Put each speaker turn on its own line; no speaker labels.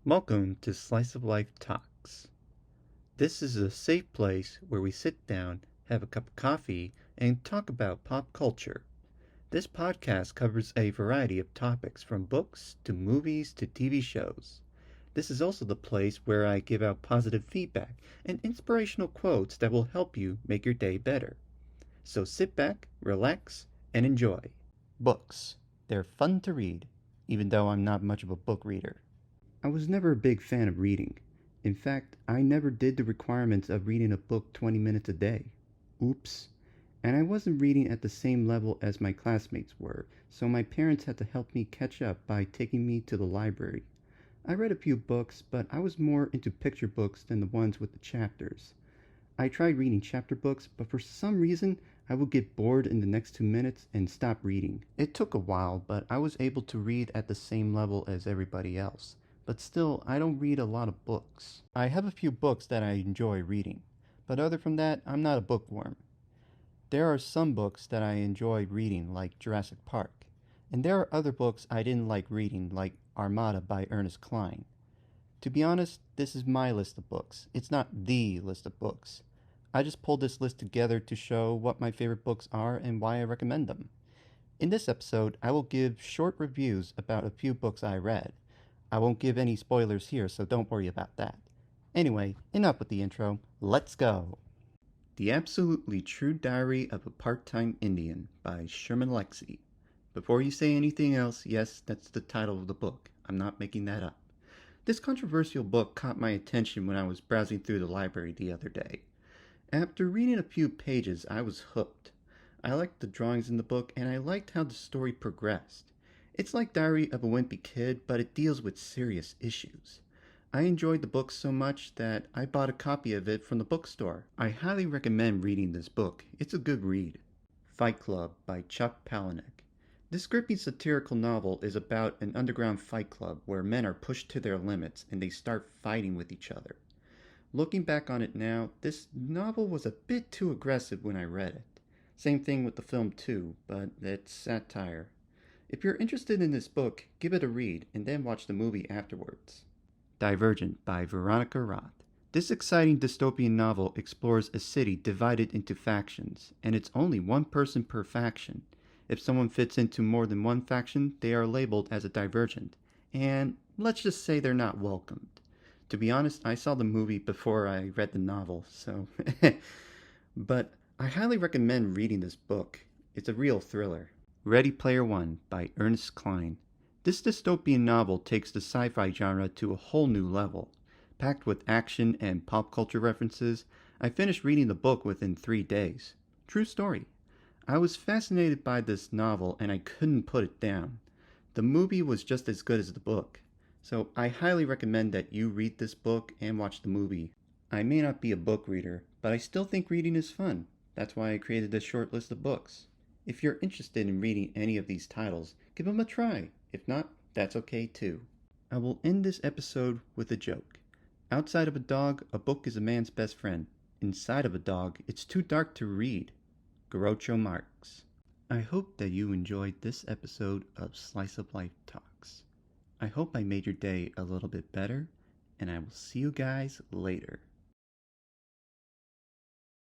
Welcome to Slice of Life Talks. This is a safe place where we sit down, have a cup of coffee, and talk about pop culture. This podcast covers a variety of topics from books to movies to TV shows. This is also the place where I give out positive feedback and inspirational quotes that will help you make your day better. So sit back, relax, and enjoy. Books. They're fun to read, even though I'm not much of a book reader. I was never a big fan of reading. In fact, I never did the requirements of reading a book 20 minutes a day. Oops. And I wasn't reading at the same level as my classmates were, so my parents had to help me catch up by taking me to the library. I read a few books, but I was more into picture books than the ones with the chapters. I tried reading chapter books, but for some reason, I would get bored in the next 2 minutes and stop reading. It took a while, but I was able to read at the same level as everybody else. But still, I don't read a lot of books. I have a few books that I enjoy reading, but other from that, I'm not a bookworm. There are some books that I enjoy reading, like Jurassic Park, and there are other books I didn't like reading, like Armada by Ernest Cline. To be honest, this is my list of books. It's not the list of books. I just pulled this list together to show what my favorite books are and why I recommend them. In this episode, I will give short reviews about a few books I read. I won't give any spoilers here, so don't worry about that. Anyway, enough with the intro. Let's go! The Absolutely True Diary of a Part-Time Indian by Sherman Alexie. Before you say anything else, yes, that's the title of the book. I'm not making that up. This controversial book caught my attention when I was browsing through the library the other day. After reading a few pages, I was hooked. I liked the drawings in the book, and I liked how the story progressed. It's like Diary of a Wimpy Kid, but it deals with serious issues. I enjoyed the book so much that I bought a copy of it from the bookstore. I highly recommend reading this book. It's a good read. Fight Club by Chuck Palahniuk. This gripping satirical novel is about an underground fight club where men are pushed to their limits and they start fighting with each other. Looking back on it now, this novel was a bit too aggressive when I read it. Same thing with the film too, but it's satire. If you're interested in this book, give it a read and then watch the movie afterwards. Divergent by Veronica Roth. This exciting dystopian novel explores a city divided into factions, and it's only one person per faction. If someone fits into more than one faction, they are labeled as a divergent, and let's just say they're not welcomed. To be honest, I saw the movie before I read the novel, so... But I highly recommend reading this book. It's a real thriller. Ready Player One by Ernest Cline. This dystopian novel takes the sci-fi genre to a whole new level. Packed with action and pop culture references, I finished reading the book within 3 days. True story. I was fascinated by this novel and I couldn't put it down. The movie was just as good as the book. So I highly recommend that you read this book and watch the movie. I may not be a book reader, but I still think reading is fun. That's why I created this short list of books. If you're interested in reading any of these titles, give them a try. If not, that's okay too. I will end this episode with a joke. Outside of a dog, a book is a man's best friend. Inside of a dog, it's too dark to read. Groucho Marx. I hope that you enjoyed this episode of Slice of Life Talks. I hope I made your day a little bit better, and I will see you guys later.